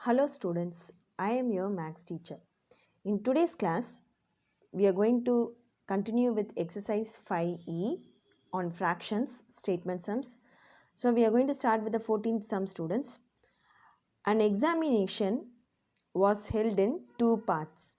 Hello students, I am your maths teacher. In today's class, we are going to continue with exercise 5E on fractions, statement sums. So we are going to start with the 14th sum students. An examination was held in two parts.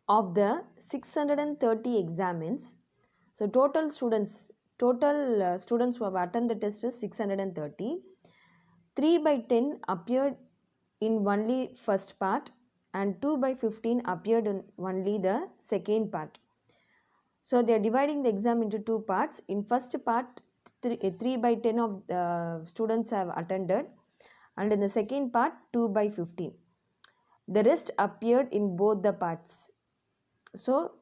Of the 630 examines, so total students who have attended the test is 630. 3 by 10 appeared in only first part and 2 by 15 appeared in only the second part. So they are dividing the exam into two parts. In first part, 3 by 10 of the students have attended, and in the second part 2 by 15. The rest appeared in both the parts. So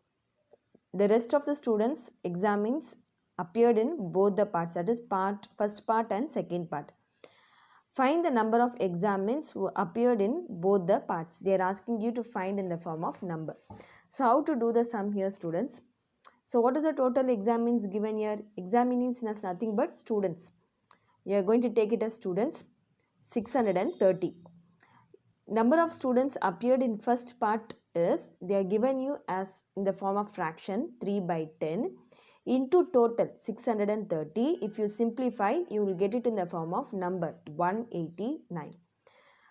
the rest of the students' examines appeared in both the parts, that is first part and second part. Find the number of examines who appeared in both the parts. They are asking you to find in the form of number. So how to do the sum here, students? So what is the total examines given here? Examinees is nothing but students. You are going to take it as students 630. Number of students appeared in first part is, they are given you as in the form of fraction 3 by 10 into total 630. If you simplify, you will get it in the form of number 189.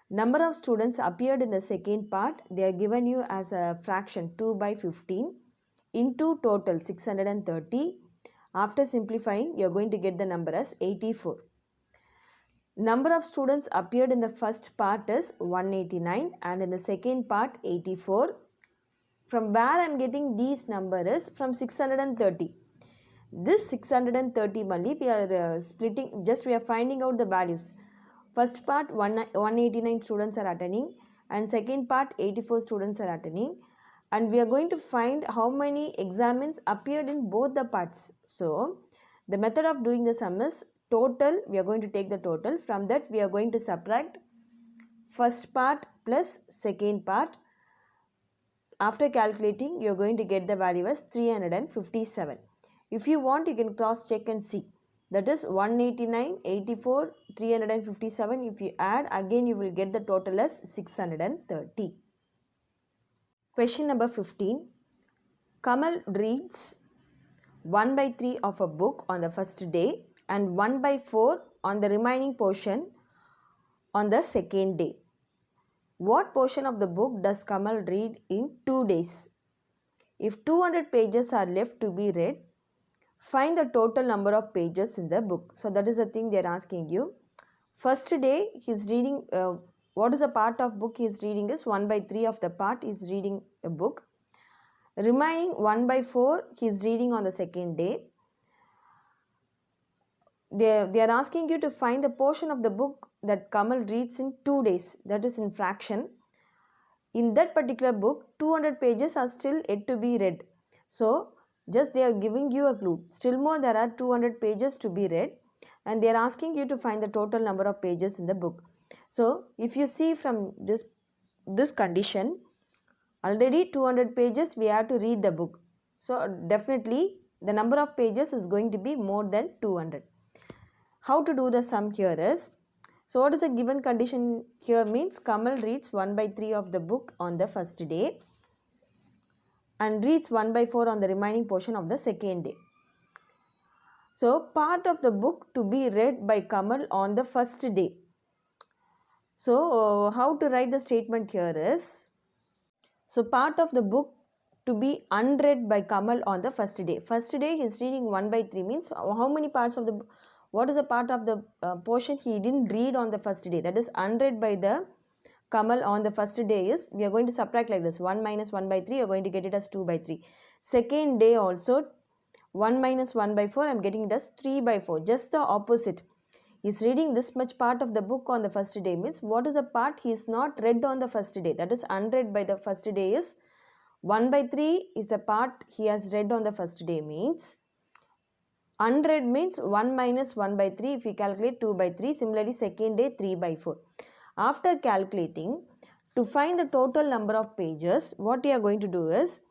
Number of students appeared in the second part, they are given you as a fraction 2 by 15 into total 630. After simplifying, you are going to get the number as 84. Number of students appeared in the first part is 189 and in the second part 84. From where I am getting these numbers is from 630. This 630 only we are splitting, just we are finding out the values. First part 189 students are attending and second part 84 students are attending, and we are going to find how many examines appeared in both the parts. So the method of doing the sum is total. We are going to take the total. From that we are going to subtract first part plus second part. After calculating, you are going to get the value as 357. If you want, you can cross check and see. That is 189, 84, 357. If you add, again you will get the total as 630. Question number 15. Kamal reads 1 by 3 of a book on the first day and 1 by 4 on the remaining portion on the second day. What portion of the book does Kamal read in 2 days? If 200 pages are left to be read, find the total number of pages in the book. So that is the thing they are asking you. First day he is reading, what is the part of book he is reading is 1 by 3 of the part he is reading a book. Remaining 1 by 4 he is reading on the second day. They are asking you to find the portion of the book that Kamal reads in 2 days, that is in fraction. In that particular book, 200 pages are still yet to be read. So just they are giving you a clue. Still more there are 200 pages to be read, and they are asking you to find the total number of pages in the book. So if you see from this condition, already 200 pages we have to read the book. So definitely the number of pages is going to be more than 200. How to do the sum here is, so what is the given condition here means Kamal reads 1 by 3 of the book on the first day and reads 1 by 4 on the remaining portion of the second day. So part of the book to be read by Kamal on the first day. So how to write the statement here is, so part of the book to be unread by Kamal on the first day. First day he is reading 1 by 3 means how many parts of the, what is a part of the portion he didn't read on the first day, that is unread by the Kamal on the first day is, we are going to subtract like this, 1 minus 1 by 3, you are going to get it as 2 by 3. Second day also 1 minus 1 by 4, I am getting it as 3 by 4, just the opposite. He is reading this much part of the book on the first day means what is a part he is not read on the first day, that is unread by the first day is 1 by 3 is the part he has read on the first day, means unread means 1 minus 1 by 3, if we calculate 2 by 3, similarly second day 3 by 4. After calculating, to find the total number of pages, what we are going to do is,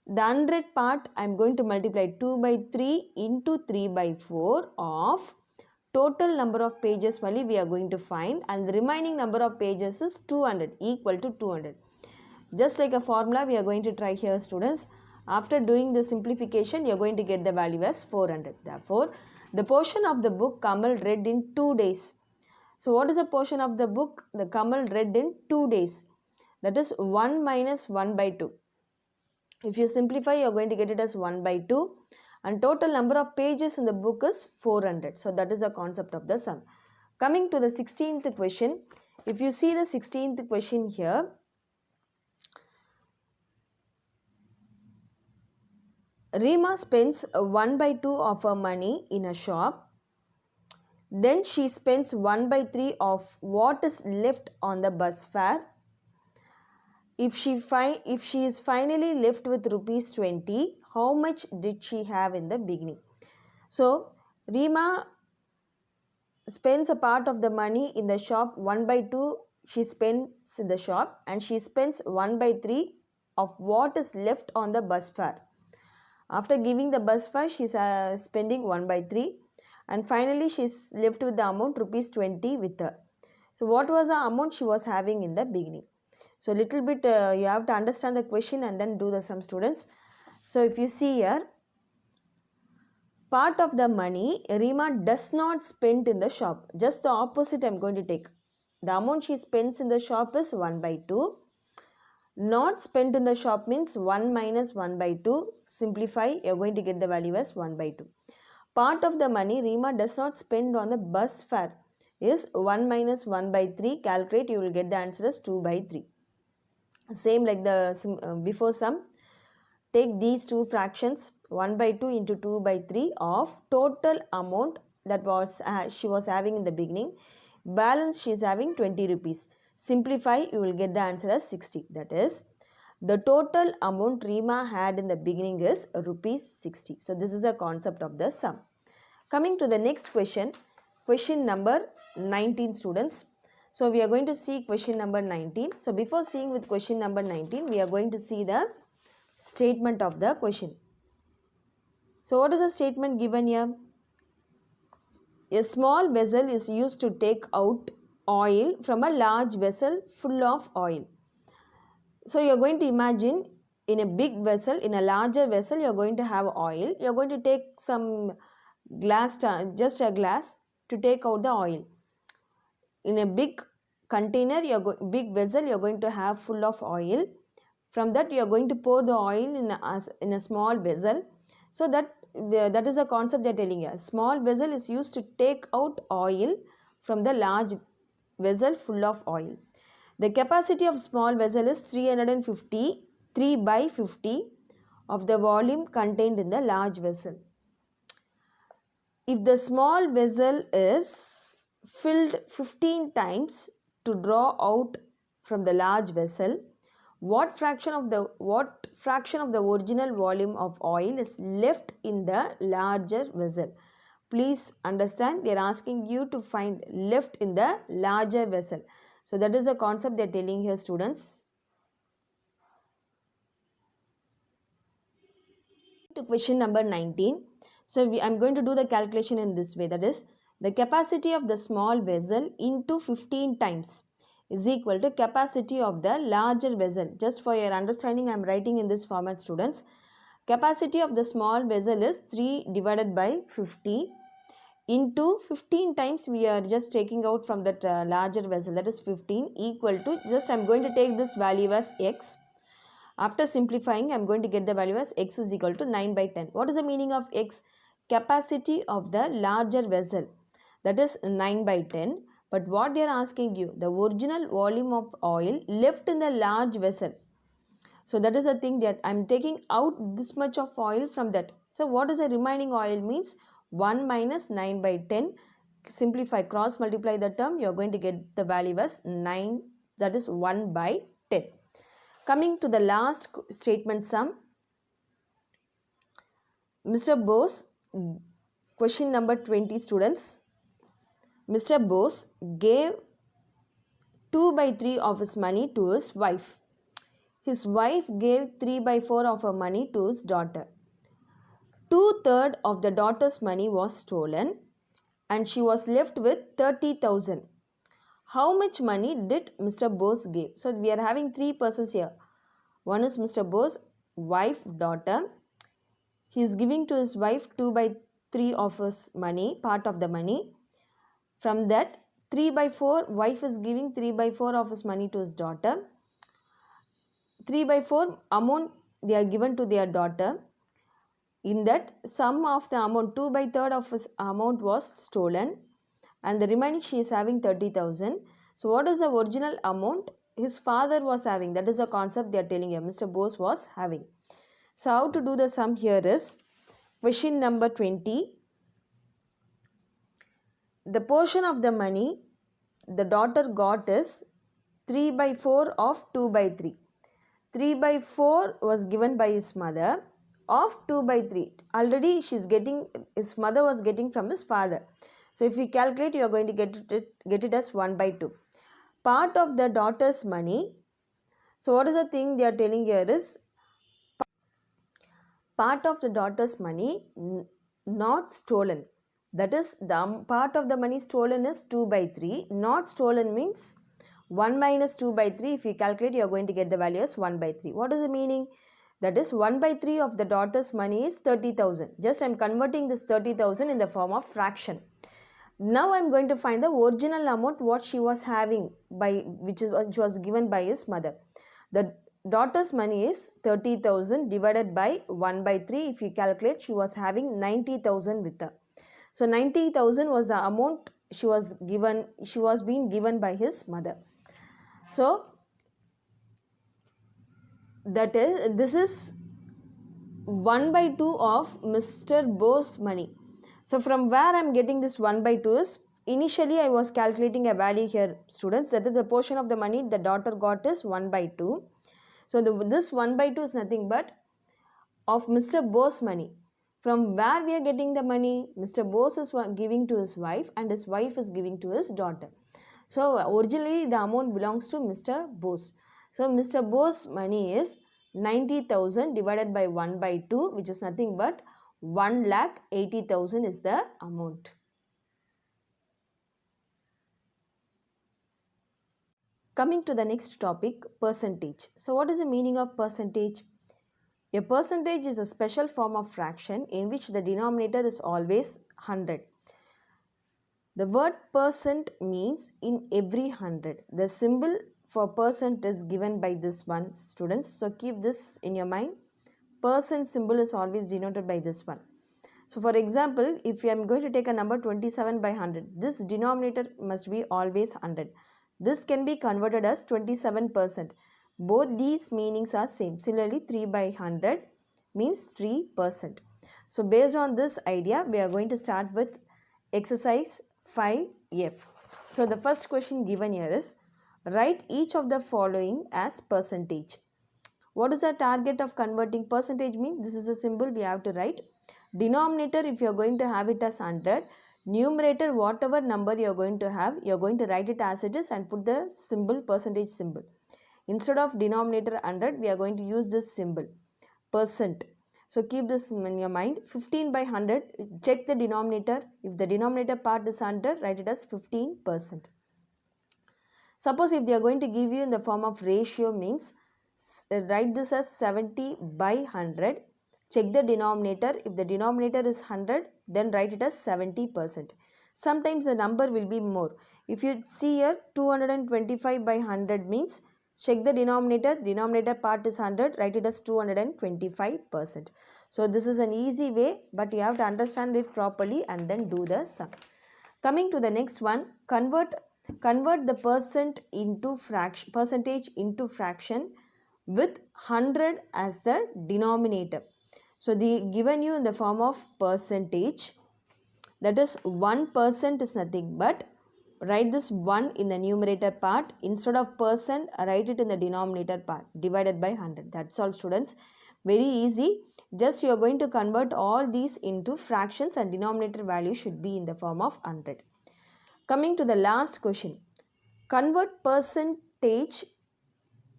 the unread part I am going to multiply 2 by 3 into 3 by 4 of total number of pages only we are going to find, and the remaining number of pages is 200, equal to 200. Just like a formula we are going to try here, students. After doing the simplification, you are going to get the value as 400. Therefore, the portion of the book Kamal read in 2 days. So, what is the portion of the book the Kamal read in 2 days? That is 1 minus 1 by 2. If you simplify, you are going to get it as 1 by 2. And total number of pages in the book is 400. So, that is the concept of the sum. Coming to the 16th question. If you see the 16th question here, Rima spends 1 by 2 of her money in a shop. Then she spends 1 by 3 of what is left on the bus fare. If she is finally left with rupees 20, how much did she have in the beginning? So, Rima spends a part of the money in the shop. 1 by 2 she spends in the shop, and she spends 1 by 3 of what is left on the bus fare. After giving the bus fare, she is spending 1 by 3, and finally she is left with the amount rupees 20 with her. So, what was the amount she was having in the beginning? So, little bit you have to understand the question and then do the sum, students. So, if you see here, part of the money Rima does not spend in the shop. Just the opposite I am going to take. The amount she spends in the shop is 1 by 2. Not spent in the shop means 1 minus 1 by 2. Simplify, you are going to get the value as 1 by 2. Part of the money Rima does not spend on the bus fare is 1 minus 1 by 3. Calculate, you will get the answer as 2 by 3. Same like the before sum. Take these two fractions, 1 by 2 into 2 by 3 of total amount that was she was having in the beginning. Balance she is having 20 rupees. Simplify, you will get the answer as 60. That is, the total amount Rima had in the beginning is rupees 60. So, this is the concept of the sum. Coming to the next question, question number 19, students. So, we are going to see question number 19. So, before seeing with question number 19, we are going to see the statement of the question. So, what is the statement given here? A small vessel is used to take out oil from a large vessel full of oil. So, you are going to imagine in a big vessel, in a larger vessel, you are going to have oil. You are going to take some glass, just a glass to take out the oil. In a big container, big vessel, you are going to have full of oil. From that, you are going to pour the oil in a small vessel. So, that is a concept they are telling you. A small vessel is used to take out oil from the large vessel full of oil. The capacity of small vessel is 3 by 50 of the volume contained in the large vessel. If the small vessel is filled 15 times to draw out from the large vessel, what fraction of the original volume of oil is left in the larger vessel? Please understand, they are asking you to find left in the larger vessel. So, that is the concept they are telling here, students. To question number 19. So, I am going to do the calculation in this way. That is, the capacity of the small vessel into 15 times is equal to capacity of the larger vessel. Just for your understanding, I am writing in this format, students. Capacity of the small vessel is 3 divided by 50 into 15 times we are just taking out from that larger vessel, that is 15, equal to, just I am going to take this value as x. After simplifying, I am going to get the value as x is equal to 9 by 10. What is the meaning of x? Capacity of the larger vessel, that is 9 by 10. But what they are asking you, the original volume of oil left in the large vessel. So, that is the thing that I am taking out this much of oil from that. So, what is the remaining oil means? 1 minus 9 by 10. Simplify, cross multiply the term, you are going to get the value as 9, that is 1 by 10. Coming to the last statement sum. Mr. Bose, question number 20, students. Mr. Bose gave 2 by 3 of his money to his wife. His wife gave 3 by 4 of her money to his daughter. 2/3 of the daughter's money was stolen and she was left with 30,000. How much money did Mr. Bose give? So we are having three persons here. One is Mr. Bose, wife, daughter. He is giving to his wife 2 by 3 of his money, part of the money. From that, 3 by 4, wife is giving 3 by 4 of his money to his daughter. 3 by 4 amount they are given to their daughter. In that, sum of the amount, 2 by 3 of his amount was stolen, and the remaining she is having 30,000. So what is the original amount his father was having? That is the concept they are telling you, Mr. Bose was having. So how to do the sum here is, question number 20. The portion of the money the daughter got is 3 by 4 of 2 by 3. 3 by 4 was given by his mother of 2 by 3. Already his mother was getting from his father. So if you calculate, you are going to get it as 1 by 2. Part of the daughter's money. So what is the thing they are telling here is, part of the daughter's money not stolen. That is, the part of the money stolen is 2 by 3. Not stolen means 1 minus 2 by 3. If you calculate, you are going to get the value as 1 by 3. What is the meaning? That is, 1 by 3 of the daughter's money is 30,000. Just I am converting this 30,000 in the form of fraction. Now I am going to find the original amount what she was having, which was given by his mother. The daughter's money is 30,000 divided by 1 by 3. If you calculate, she was having 90,000 with her. So 90,000 was the amount she was being given by his mother. So this is 1 by 2 of Mr. Bose's money. So from where I am getting this 1 by 2 is, initially I was calculating a value here, students. That is, the portion of the money the daughter got is 1 by 2. So this 1 by 2 is nothing but of Mr. Bose's money. From where we are getting the money? Mr. Bose is giving to his wife, and his wife is giving to his daughter. So originally the amount belongs to Mr. Bose. So Mr. Bose's money is 90,000 divided by 1 by 2, which is nothing but 1,80,000 is the amount. Coming to the next topic, percentage. So what is the meaning of percentage? A percentage is a special form of fraction in which the denominator is always 100. The word percent means in every 100. The symbol for percent is given by this one, students. So keep this in your mind. Percent symbol is always denoted by this one. So for example, if I am going to take a number 27 by 100, this denominator must be always 100. This can be converted as 27%. Both these meanings are same. Similarly, 3 by 100 means 3%. So based on this idea, we are going to start with exercise 5F. So the first question given here is, write each of the following as percentage. What is the target of converting percentage mean? This is a symbol we have to write. Denominator, if you are going to have it as 100, numerator, whatever number you are going to have, you are going to write it as it is and put the symbol, percentage symbol. Instead of denominator 100, we are going to use this symbol, percent. So keep this in your mind. 15 by 100, check the denominator. If the denominator part is 100, write it as 15%. Suppose if they are going to give you in the form of ratio means, write this as 70 by 100. Check the denominator. If the denominator is 100, then write it as 70%. Sometimes the number will be more. If you see here, 225 by 100 means, check the denominator part is 100, write it as 225%. So this is an easy way, but you have to understand it properly and then do the sum. Coming to the next one, convert the percentage into fraction with 100 as the denominator. So they given you in the form of percentage, that is 1% is nothing but, write this 1 in the numerator part. Instead of percent, write it in the denominator part, divided by 100. That's all, students. Very easy. Just you are going to convert all these into fractions and denominator value should be in the form of 100. Coming to the last question. Convert percentage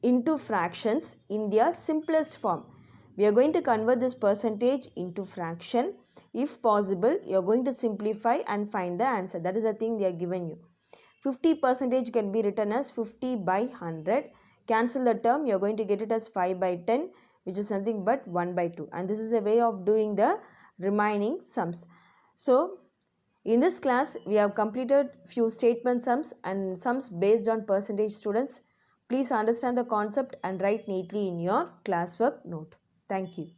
into fractions in their simplest form. We are going to convert this percentage into fraction. If possible, you are going to simplify and find the answer. That is the thing they are given you. 50% can be written as 50 by 100. Cancel the term, you are going to get it as 5 by 10, which is nothing but 1 by 2. And this is a way of doing the remaining sums. So, in this class, we have completed few statement sums and sums based on percentage students. Please understand the concept and write neatly in your classwork note. Thank you.